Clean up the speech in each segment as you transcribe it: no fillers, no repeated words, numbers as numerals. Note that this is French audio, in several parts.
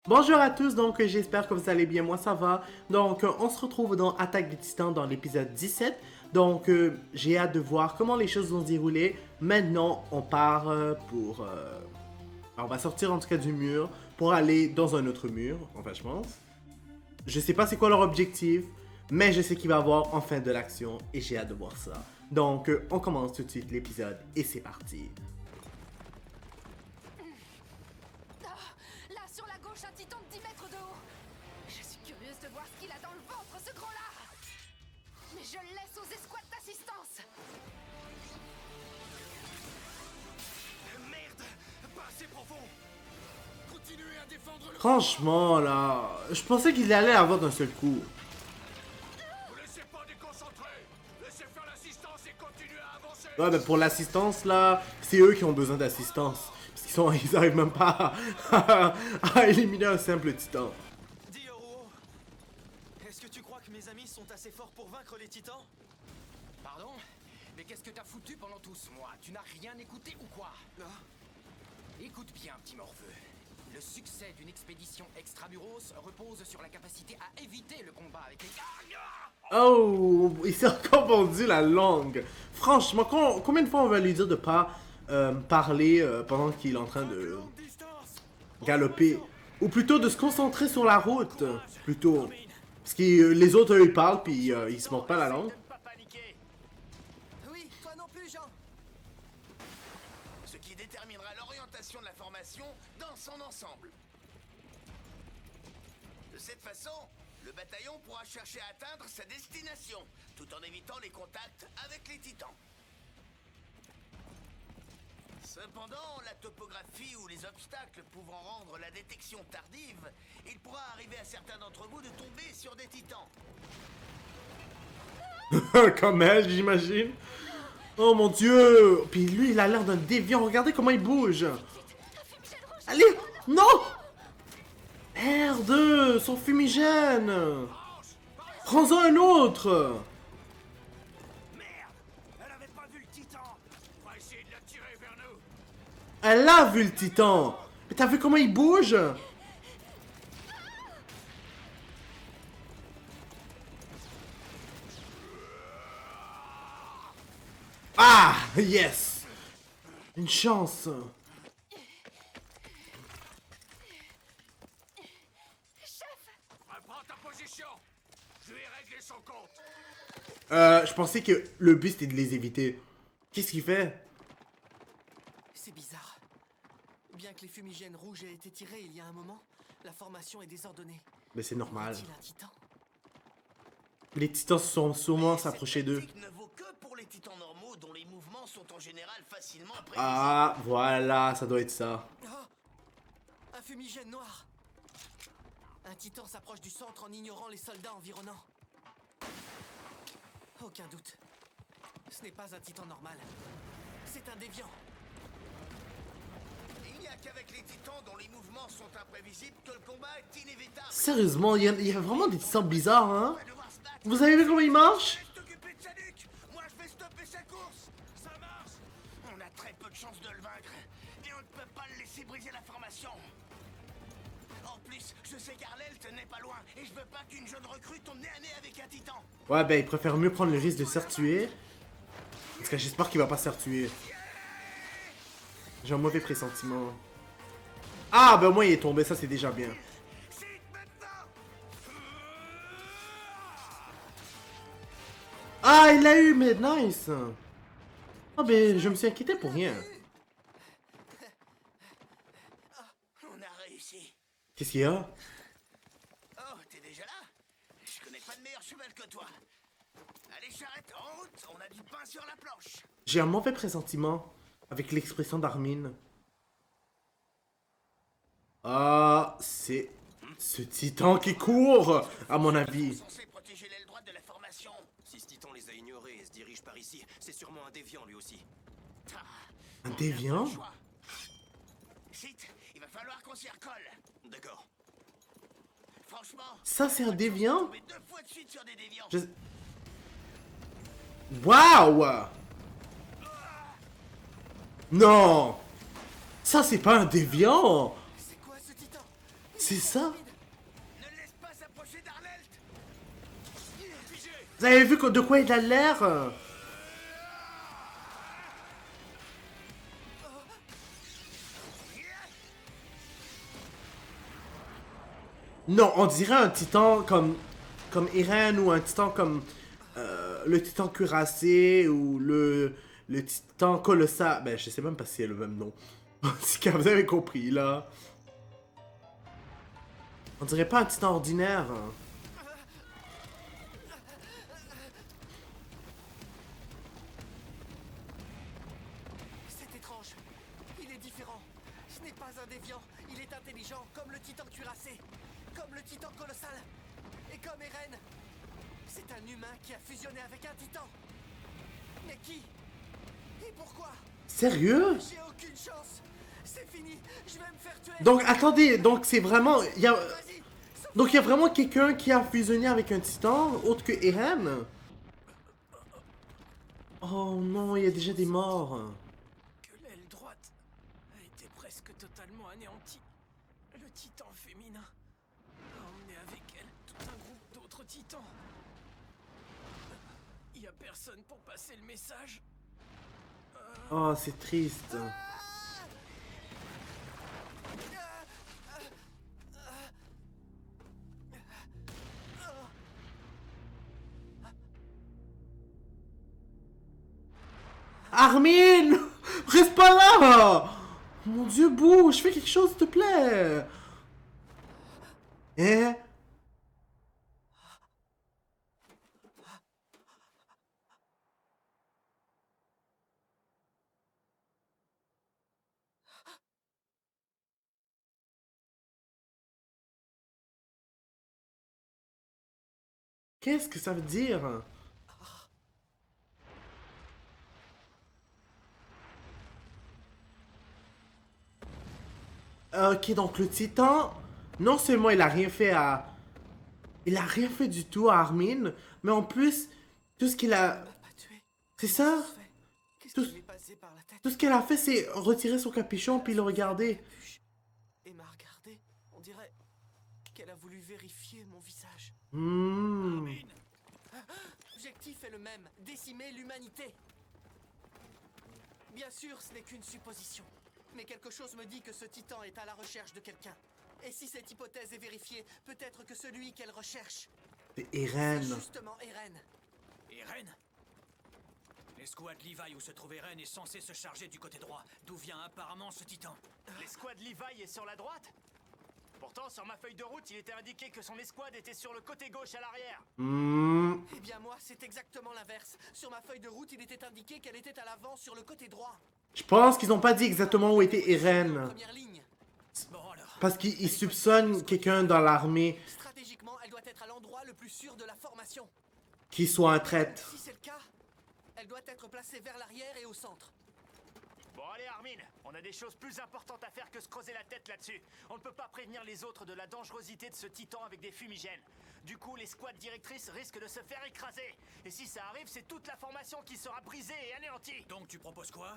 Bonjour à tous, donc j'espère que vous allez bien, moi ça va. Donc on se retrouve dans Attaque des Titans dans l'épisode 17. Donc j'ai hâte de voir comment les choses vont se dérouler. Maintenant on part pour... on va sortir en tout cas du mur pour aller dans un autre mur, enfin je pense. Je sais pas c'est quoi leur objectif, mais je sais qu'il va y avoir enfin de l'action et j'ai hâte de voir ça. Donc on commence tout de suite l'épisode et c'est parti. Là, sur la gauche, un titan de 10 mètres de haut. Je suis curieuse de voir ce qu'il a dans le ventre, ce gros-là. Mais je le laisse aux escouades d'assistance. Merde, pas assez profond. Continuez à défendre le... Franchement là, je pensais qu'il allait avoir d'un seul coup. Vous laissez pas déconcentrer. Laissez faire l'assistance et continuez à avancer. Ouais, ben pour l'assistance, là, c'est eux qui ont besoin d'assistance. Parce ils arrivent même pas à éliminer un simple titan. Dis Oro, est-ce que tu crois que mes amis sont assez forts pour vaincre les titans? Pardon? Mais qu'est-ce que t'as foutu pendant tout ce mois? Tu n'as rien écouté ou quoi? Écoute bien, petit morveux. Le succès d'une expédition extramuros repose sur la capacité à éviter le combat avec les... Oh, il s'est encore vendu la langue. Franchement, combien de fois on va lui dire de pas parler pendant qu'il est en train de galoper? Ou plutôt de se concentrer sur la route, plutôt. Parce que les autres, eux, ils parlent, puis ils se mordent pas la langue. Pas paniquer. Oui, toi non plus, Jean. Ce qui déterminera l'orientation de la formation dans son ensemble. De cette façon, le bataillon pourra chercher à atteindre sa destination, tout en évitant les contacts avec les titans. Cependant, la topographie ou les obstacles pouvant rendre la détection tardive, il pourra arriver à certains d'entre vous de tomber sur des titans. Comme elle, j'imagine. Oh mon dieu. Puis lui, il a l'air d'un déviant. Regardez comment il bouge. Allez. Non. Merde, son fumigène. Prends-en un autre. Merde! Elle avait pas vu le titan! On va essayer de l'attirer vers nous! Elle a vu le titan. Mais t'as vu comment il bouge? Ah, yes. Une chance. Reprends ta position! Je vais régler son compte! Je pensais que le but c'était de les éviter. Qu'est-ce qu'il fait? C'est bizarre. Bien que les fumigènes rouges aient été tirés il y a un moment, la formation est désordonnée. Mais c'est normal. Y a-t-il un titan? Les titans sont sûrement s'approcher d'eux. Cette tactique ne vaut que pour les titans normaux dont les mouvements sont en général facilement prévisibles. Ah, voilà, ça doit être ça. Ah, un fumigène noir. Un titan s'approche du centre en ignorant les soldats environnants. Aucun doute. Ce n'est pas un titan normal. C'est un déviant. Il n'y a qu'avec les titans dont les mouvements sont imprévisibles que le combat est inévitable. Sérieusement, il y a vraiment des titans bizarres, hein? On va devoir se battre. Vous avez vu comment il marche? Laisse t'occuper de sa nuque. Moi, je vais stopper sa course. Ça marche. On a très peu de chances de le vaincre. Et on ne peut pas le laisser briser la formation. En plus, je sais qu'Arlelt n'est pas loin. Et je veux pas qu'une jeune recrue tombe nez à nez avec un titan. Ouais, ben, il préfère mieux prendre le risque de se faire tuer. Parce que j'espère qu'il va pas se faire tuer. J'ai un mauvais pressentiment. Ah, ben, au moins, il est tombé, ça, c'est déjà bien. C'est maintenant. Ah, il l'a eu, mais nice! Ah, ben, je me suis inquiété pour rien. On a réussi. Qu'est-ce qu'il y a? Oh, t'es déjà là? Je connais pas de meilleur cheval que toi. Allez, charrette, en route. On a du pain sur la planche. J'ai un mauvais pressentiment avec l'expression d'Armin. Ah, c'est ce titan qui court, à mon avis. Censé protéger l'aile droite de la formation. Si ce titan les a ignorés et se dirige par ici, c'est sûrement un déviant lui aussi. Ah, Un déviant? choix. Shit, il va falloir qu'on s'y recolle. D'accord. Franchement, Ça, c'est un déviant? tomber 2 fois de suite sur des déviants. Waouh! Non! Ça, c'est pas un déviant! C'est quoi ce titan? C'est ça? Ne laisse pas s'approcher d'Arlelt. Figé. Vous avez vu de quoi il a l'air? Non, on dirait un titan comme Eren ou un titan comme le titan cuirassé ou le titan colossal. Ben, je sais même pas si c'est le même nom. Si vous avez compris, là. On dirait pas un titan ordinaire. C'est étrange. Il est différent. Ce n'est pas un déviant. Il est intelligent, comme le titan cuirassé. Comme le titan colossal. Et comme Eren. C'est un humain qui a fusionné avec un titan. Mais qui? Et pourquoi? Sérieux? J'ai aucune chance. C'est fini. Je vais me faire tuer. Donc, attendez, donc c'est vraiment... Vas-y. Donc, il y a vraiment quelqu'un qui a fusionné avec un titan, autre que Eren? Oh non, il y a déjà des morts. Que l'aile droite a été presque totalement anéantie. Le titan féminin a emmené avec elle tout un groupe d'autres titans. Il y a personne pour passer le message. Oh, c'est triste. Armin! Reste pas là! Mon Dieu, bouge! Fais quelque chose, s'il te plaît! Hein? Qu'est-ce que ça veut dire? Ok, donc le titan, non seulement il a rien fait à... Il a rien fait du tout à Armin, mais en plus, tout ce qu'il a... Pas tué. C'est ça? Qu'est-ce Tout- qui m'est passé par la tête? Tout ce qu'elle a fait, c'est retirer son capuchon puis le regarder. Capuche. Et m'a regardé. On dirait qu'elle a voulu vérifier mon visage. Hmm. L'objectif est le même, décimer l'humanité. Bien sûr, ce n'est qu'une supposition. Mais quelque chose me dit que ce titan est à la recherche de quelqu'un. Et si cette hypothèse est vérifiée, peut-être que celui qu'elle recherche, C'est c'est Eren. justement Eren. Eren? L'escouade Levi où se trouve Eren est censée se charger du côté droit, d'où vient apparemment ce titan. L'escouade Levi est sur la droite. Pourtant, sur ma feuille de route, il était indiqué que son escouade était sur le côté gauche à l'arrière. Hmm. Eh bien moi, c'est exactement l'inverse. Sur ma feuille de route, il était indiqué qu'elle était à l'avant sur le côté droit. Je pense qu'ils n'ont pas dit exactement où était En Eren. première ligne. Bon alors, Parce qu'ils soupçonnent quelqu'un dans l'armée Stratégiquement, elle doit être à l'endroit le plus sûr de la formation. qui soit un traître. Si c'est le cas, elle doit être placée vers l'arrière et au centre. Bon, allez, Armin, on a des choses plus importantes à faire que se creuser la tête là-dessus. On ne peut pas prévenir les autres de la dangerosité de ce titan avec des fumigènes. Du coup, l'escouade directrice risque de se faire écraser. Et si ça arrive, c'est toute la formation qui sera brisée et anéantie. donc tu proposes quoi?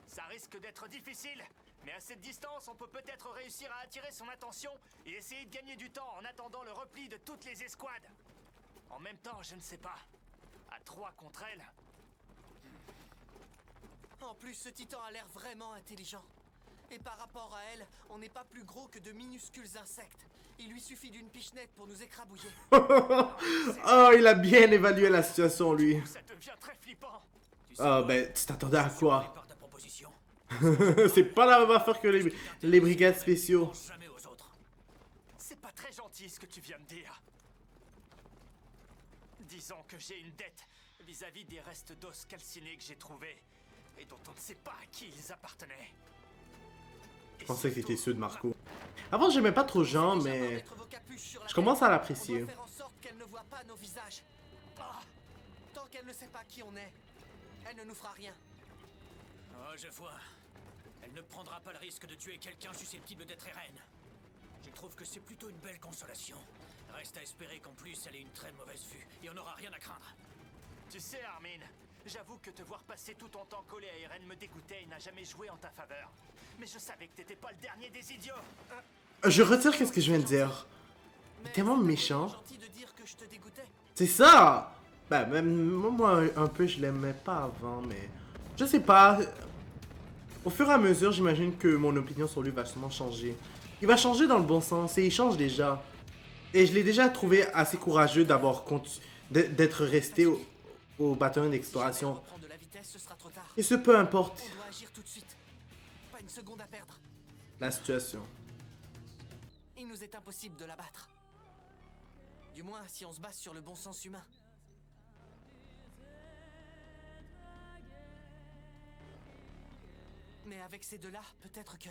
Ça risque d'être difficile, mais à cette distance, on peut peut-être réussir à attirer son attention et essayer de gagner du temps en attendant le repli de toutes les escouades. En même temps, je ne sais pas. À 3 contre elle, En plus, ce titan a l'air vraiment intelligent. Et par rapport à elle, on n'est pas plus gros que de minuscules insectes. Il lui suffit d'une pichenette pour nous écrabouiller. Oh, il a bien évalué la situation, lui. ça devient très flippant. Tu sais Ah, quoi? ben, tu t'attendais à Je suis quoi? surpris par ta proposition. C'est pas la même affaire que les brigades spéciaux. Pense jamais aux autres. C'est pas très gentil ce que tu viens de dire. Disons que j'ai une dette vis-à-vis des restes d'os calcinés que j'ai trouvés et dont on ne sait pas à qui ils appartenaient. Je pensais que c'était ceux de Marco. Avant, j'aimais pas trop Jean, mais je commence à l'apprécier. On doit faire en sorte qu'elle ne voit pas nos visages. Ah, tant qu'elle ne sait pas qui on est, elle ne nous fera rien. Oh, je vois. Elle ne prendra pas le risque de tuer quelqu'un susceptible d'être Eren. Je trouve que c'est plutôt une belle consolation. Reste à espérer qu'en plus, elle ait une très mauvaise vue et on n'aura rien à craindre. Tu sais, Armin, j'avoue que te voir passer tout ton temps collé à Eren me dégoûtait et n'a jamais joué en ta faveur. Mais je savais que t'étais pas le dernier des idiots. Je retire qu'est-ce que je viens de dire. Mais Tellement c'était méchant. gentil de dire que je te dégoûtais. C'est ça! Ben, même moi, un peu, je l'aimais pas avant, mais... Je sais pas. Au fur et à mesure, j'imagine que mon opinion sur lui va sûrement changer. Il va changer dans le bon sens, et il change déjà. Et je l'ai déjà trouvé assez courageux d'être resté au bâtonnet d'exploration. Reprendre de la vitesse, ce sera trop tard. Et ce, peu importe On doit agir tout de suite. Pas une seconde à perdre. la situation. Il nous est impossible de l'abattre. Du moins, si on se base sur le bon sens humain. Mais avec ces deux-là, peut-être que...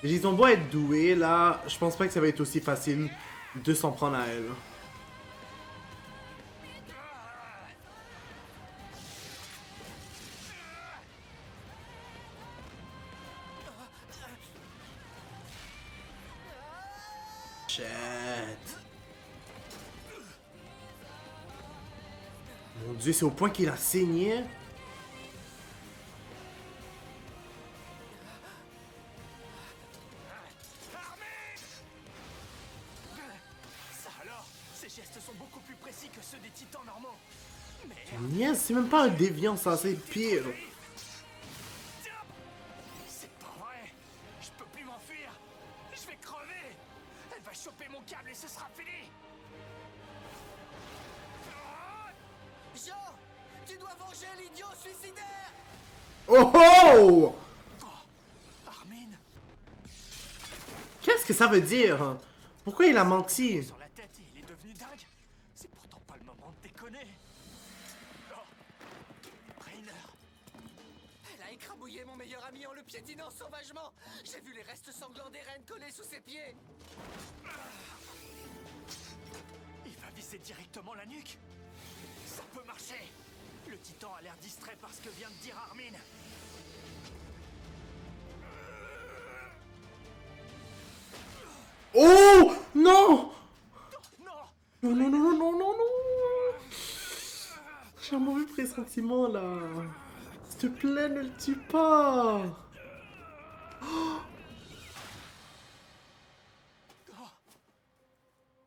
Ils ont beau être doués, là, je pense pas que ça va être aussi facile de s'en prendre à elle. Shit. Mon Dieu, c'est au point qu'il a saigné. Ça alors, ces gestes sont beaucoup plus précis que ceux des titans normaux. Mais Niaise, c'est même pas un déviant, ça, c'est pire. c'est pas vrai. Je peux plus m'enfuir. Je vais crever. Elle va choper mon câble et ce sera fini. Jean, tu dois venger l'idiot suicidaire. Oh oh! Armin, Qu'est-ce que ça veut dire? Pourquoi il a menti? sur la tête, il est devenu dingue. C'est pourtant pas le moment de déconner. Oh. Rainer, Elle a écrabouillé mon meilleur ami en le piétinant sauvagement. J'ai vu les restes sanglants d'Eren collés sous ses pieds. il va viser directement la nuque. Ça peut marcher. Le titan a l'air distrait par ce que vient de dire Armin. Oh! Non! Non. Non, non, non, non, non, non, non! J'ai un mauvais pressentiment, là. S'il te plaît, ne le tue pas!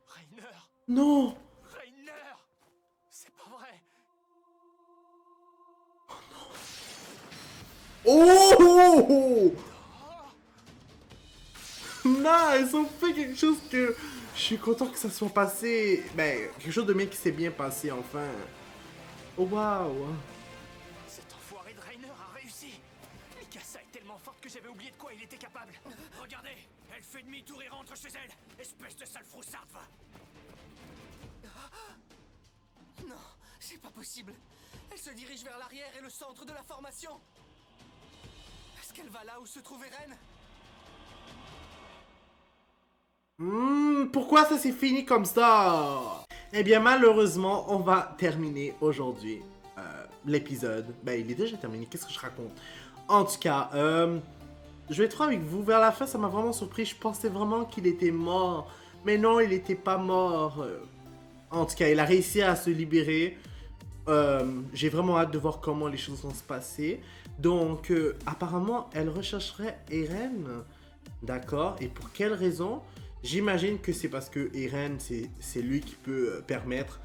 Rainer, Non! Rainer, c'est pas vrai. Oh! Non, ils ont fait quelque chose que... Je suis content que ça soit passé. Ben, quelque chose de bien qui s'est bien passé, enfin. Oh, waouh! Cet enfoiré de Rainer a réussi. Mikasa est tellement forte que j'avais oublié de quoi il était capable. Regardez, elle fait demi-tour et rentre chez elle. Espèce de sale froussarde, va. Non, c'est pas possible. Elle se dirige vers l'arrière et le centre de la formation. Est-ce qu'elle va là où se trouve Eren? Pourquoi ça s'est fini comme ça? Eh bien, malheureusement, on va terminer aujourd'hui l'épisode. Ben, il est déjà terminé. Qu'est-ce que je raconte? En tout cas, je vais être franc avec vous. Vers la fin, ça m'a vraiment surpris. Je pensais vraiment qu'il était mort. Mais non, il était pas mort. En tout cas, il a réussi à se libérer. J'ai vraiment hâte de voir comment les choses vont se passer. Donc, apparemment, elle rechercherait Eren. D'accord. Et pour quelle raison? J'imagine que c'est parce que Eren, c'est lui qui peut permettre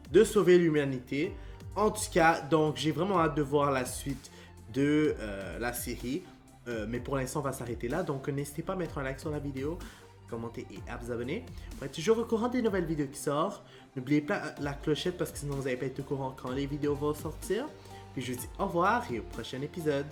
de sauver l'humanité. En tout cas, donc j'ai vraiment hâte de voir la suite de la série. Mais pour l'instant, on va s'arrêter là. Donc n'hésitez pas à mettre un like sur la vidéo, commenter et à vous abonner pour être toujours au courant des nouvelles vidéos qui sortent. N'oubliez pas la clochette parce que sinon vous n'allez pas être au courant quand les vidéos vont sortir. Puis je vous dis au revoir et au prochain épisode.